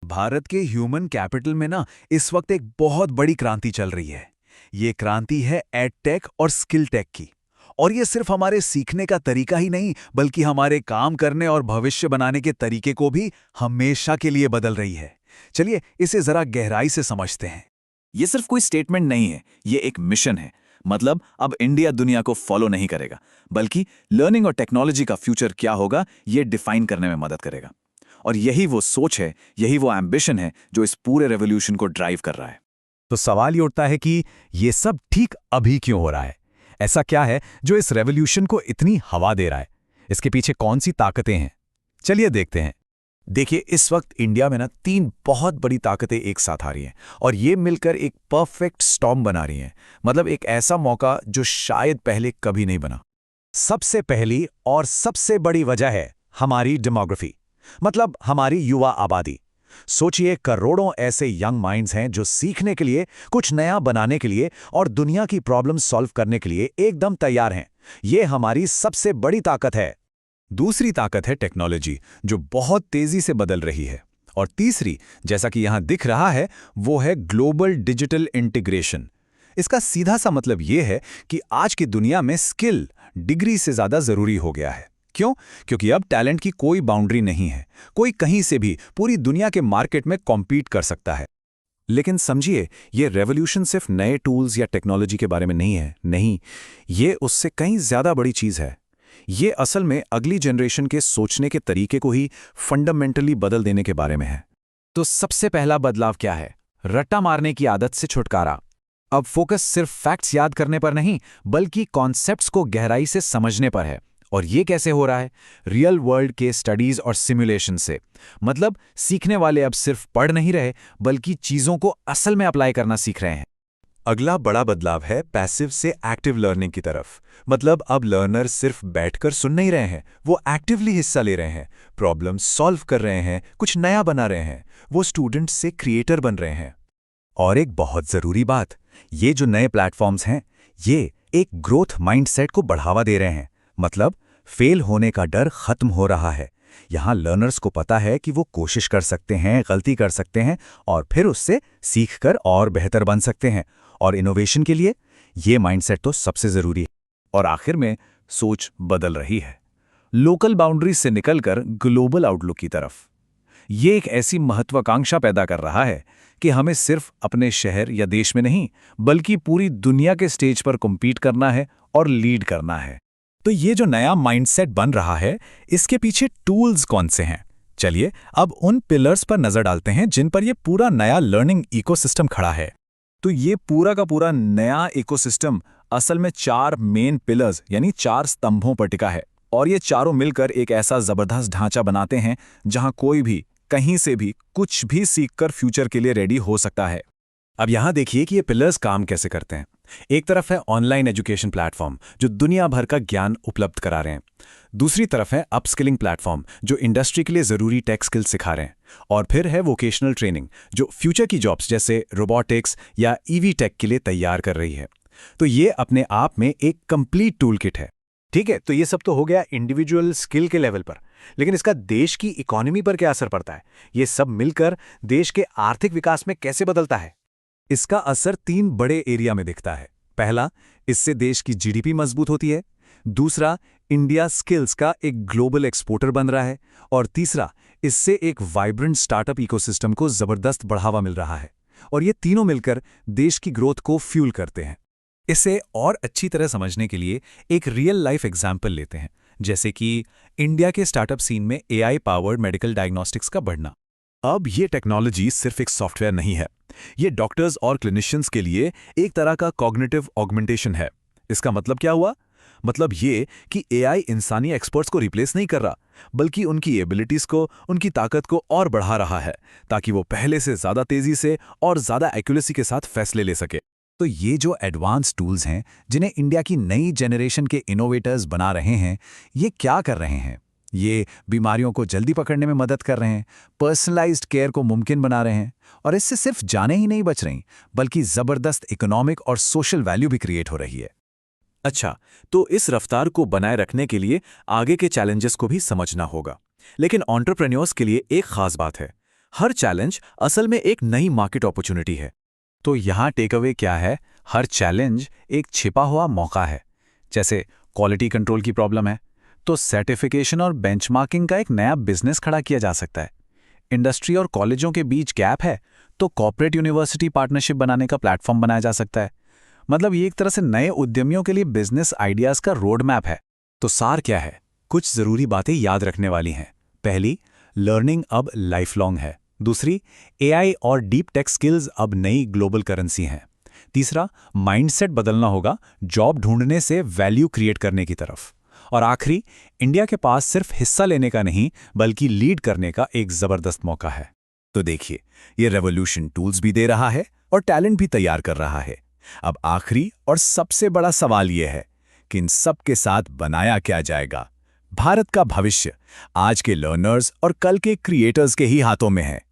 भारत के human capital में ना इस वक्त एक बहुत बड़ी क्रांति चल रही है। ये क्रांति है एडटेक और स्किल टेक की। और ये सिर्फ हमारे सीखने का तरीका ही नहीं, बल्कि हमारे काम करने और भविष्य बनाने के तरीके को भी हमेशा के लिए बदल रही है। चलिए इसे जरा गहराई से समझते हैं। ये सिर्फ कोई स्टेटमेंट नहीं है, ये एक मिशन है। मतलब अब इंडिया दुनिया को फॉलो नहीं करेगा, बल्कि लर्निंग और टेक्नोलॉजी का फ्यूचर क्या होगा ये डिफाइन करने में मदद करेगा। और यही वो सोच है, यही वो एम्बिशन है जो इस पूरे रेवोल्यूशन को ड्राइव कर रहा है। तो सवाल ये उठता है कि ये सब ठीक अभी क्यों हो रहा है? ऐसा क्या है जो इस रेवोल्यूशन को इतनी हवा दे रहा है? इसके पीछे कौन सी ताकतें हैं? चलिए देखते हैं। देखिए, इस वक्त इंडिया में ना 3 बहुत बड़ी ताकतें एक साथ आ रही हैं और ये मिलकर एक परफेक्ट स्टॉर्म बना रही हैं। मतलब एक ऐसा मौका जो शायद पहले कभी नहीं बना। सबसे पहली और सबसे बड़ी वजह है हमारी डेमोग्राफी, मतलब हमारी युवा आबादी। सोचिए, करोड़ों ऐसे यंग माइंड्स हैं जो सीखने के लिए, कुछ नया बनाने के लिए और दुनिया की प्रॉब्लम सॉल्व करने के लिए एकदम तैयार हैं। ये हमारी सबसे बड़ी ताकत है। दूसरी ताकत है टेक्नोलॉजी, जो बहुत तेजी से बदल रही है। और तीसरी, जैसा कि यहां दिख रहा है, वो है ग्लोबल डिजिटल इंटीग्रेशन। इसका सीधा सा मतलब ये है कि आज की दुनिया में स्किल डिग्री से ज्यादा जरूरी हो गया है। क्यों? क्योंकि अब टैलेंट की कोई बाउंड्री नहीं है। कोई कहीं से भी पूरी दुनिया के मार्केट में कॉम्पीट कर सकता है। लेकिन समझिए, ये रेवोल्यूशन सिर्फ नए टूल्स या टेक्नोलॉजी के बारे में नहीं है। नहीं, ये उससे कहीं ज्यादा बड़ी चीज है। ये असल में अगली जनरेशन के सोचने के तरीके को ही फंडामेंटली बदल देने के बारे में है। तो सबसे पहला बदलाव क्या है? रट्टा मारने की आदत से छुटकारा। अब फोकस सिर्फ फैक्ट्स याद करने पर नहीं, बल्कि कॉन्सेप्ट्स को गहराई से समझने पर है। और ये कैसे हो रहा है? रियल वर्ल्ड के स्टडीज और सिमुलेशन से। मतलब सीखने वाले अब सिर्फ पढ़ नहीं रहे, बल्कि चीजों को असल में अप्लाई करना सीख रहे हैं। अगला बड़ा बदलाव है पैसिव से एक्टिव लर्निंग की तरफ। मतलब अब लर्नर सिर्फ बैठकर सुन नहीं रहे हैं, वो एक्टिवली हिस्सा ले रहे हैं, प्रॉब्लम सॉल्व कर रहे हैं, कुछ नया बना रहे हैं। वो स्टूडेंट से क्रिएटर बन रहे हैं। और एक बहुत जरूरी बात, ये जो नए प्लेटफॉर्म्स हैं, ये एक ग्रोथ माइंडसेट को बढ़ावा दे रहे हैं। मतलब फेल होने का डर खत्म हो रहा है। यहां लर्नर्स को पता है कि वो कोशिश कर सकते हैं, गलती कर सकते हैं और फिर उससे सीखकर और बेहतर बन सकते हैं। और इनोवेशन के लिए ये माइंडसेट तो सबसे जरूरी है। और आखिर में सोच बदल रही है, लोकल बाउंड्रीज से निकलकर ग्लोबल आउटलुक की तरफ। ये एक ऐसी महत्वाकांक्षा पैदा कर रहा है कि हमें सिर्फ अपने शहर या देश में नहीं, बल्कि पूरी दुनिया के स्टेज पर कॉम्पीट करना है और लीड करना है। तो ये जो नया माइंडसेट बन रहा है, इसके पीछे टूल्स कौन से हैं? चलिए अब उन पिलर्स पर नजर डालते हैं जिन पर यह पूरा नया लर्निंग इकोसिस्टम खड़ा है। तो ये पूरा का पूरा नया इकोसिस्टम असल में 4 मेन पिलर्स यानी 4 स्तंभों पर टिका है। और ये चारों मिलकर एक ऐसा जबरदस्त ढांचा बनाते हैं जहां कोई भी कहीं से भी कुछ भी सीखकर फ्यूचर के लिए रेडी हो सकता है। अब यहां देखिए कि ये पिलर्स काम कैसे करते हैं। एक तरफ है ऑनलाइन एजुकेशन प्लेटफॉर्म जो दुनिया भर का ज्ञान उपलब्ध करा रहे हैं। दूसरी तरफ है अपस्किलिंग प्लेटफॉर्म जो इंडस्ट्री के लिए जरूरी टेक स्किल्स सिखा रहे हैं। और फिर है वोकेशनल ट्रेनिंग जो फ्यूचर की जॉब्स जैसे रोबोटिक्स या ईवी टेक के लिए तैयार कर रही है। तो ये अपने आप में एक कंप्लीट टूल किट है। ठीक है, तो ये सब तो हो गया इंडिविजुअल स्किल के लेवल पर, लेकिन इसका देश की इकोनॉमी पर क्या असर पड़ता है? ये सब मिलकर देश के आर्थिक विकास में कैसे बदलता है? इसका असर 3 बड़े एरिया में दिखता है। पहला, इससे देश की जीडीपी मजबूत होती है। दूसरा, इंडिया स्किल्स का एक ग्लोबल एक्सपोर्टर बन रहा है। और तीसरा, इससे एक वाइब्रेंट स्टार्टअप इकोसिस्टम को जबरदस्त बढ़ावा मिल रहा है। और ये तीनों मिलकर देश की ग्रोथ को फ्यूल करते हैं। इसे और अच्छी तरह समझने के लिए एक रियल लाइफ एग्जाम्पल लेते हैं, जैसे कि इंडिया के स्टार्टअप सीन में एआई पावर्ड मेडिकल डायग्नोस्टिक्स का बढ़ना। अब ये टेक्नोलॉजी सिर्फ एक सॉफ्टवेयर नहीं है, ये डॉक्टर्स और क्लिनिशियंस के लिए एक तरह का कॉग्निटिव ऑगमेंटेशन है। इसका मतलब क्या हुआ? मतलब ये कि एआई इंसानी एक्सपर्ट्स को रिप्लेस नहीं कर रहा, बल्कि उनकी एबिलिटीज को, उनकी ताकत को और बढ़ा रहा है, ताकि वो पहले से ज्यादा तेजी से और ज्यादा एक्यूरेसी के साथ फैसले ले सके। तो ये जो एडवांस टूल्स हैं जिन्हें इंडिया की नई जनरेशन के इनोवेटर्स बना रहे हैं, ये क्या कर रहे हैं? ये बीमारियों को जल्दी पकड़ने में मदद कर रहे हैं, पर्सनलाइज्ड केयर को मुमकिन बना रहे हैं, और इससे सिर्फ जानें ही नहीं बच रही, बल्कि जबरदस्त इकोनॉमिक और सोशल वैल्यू भी क्रिएट हो रही है। अच्छा, तो इस रफ्तार को बनाए रखने के लिए आगे के चैलेंजेस को भी समझना होगा। लेकिन एंटरप्रेन्योर्स के लिए एक खास बात है, हर चैलेंज असल में एक नई मार्केट अपॉर्चुनिटी है। तो यहाँ टेक अवे क्या है? हर चैलेंज एक छिपा हुआ मौका है। जैसे क्वालिटी कंट्रोल की प्रॉब्लम है, तो सर्टिफिकेशन और बेंचमार्किंग का एक नया बिजनेस खड़ा किया जा सकता है। इंडस्ट्री और कॉलेजों के बीच गैप है, तो कॉर्पोरेट यूनिवर्सिटी पार्टनरशिप बनाने का प्लेटफॉर्म बनाया जा सकता है। मतलब ये एक तरह से नए उद्यमियों के लिए बिजनेस आइडियाज का रोड मैप है। तो सार क्या है? कुछ जरूरी बातें याद रखने वाली हैं। पहली, लर्निंग अब लाइफ लॉन्ग है। दूसरी, एआई और डीप टेक स्किल्स अब नई ग्लोबल करेंसी हैं। तीसरा, माइंडसेट बदलना होगा जॉब ढूंढने से वैल्यू क्रिएट करने की तरफ। और आखिरी, इंडिया के पास सिर्फ हिस्सा लेने का नहीं बल्कि लीड करने का एक जबरदस्त मौका है। तो देखिए, ये रेवोल्यूशन टूल्स भी दे रहा है और टैलेंट भी तैयार कर रहा है। अब आखिरी और सबसे बड़ा सवाल यह है कि इन सब के साथ बनाया क्या जाएगा? भारत का भविष्य आज के लर्नर्स और कल के क्रिएटर्स के ही हाथों में है।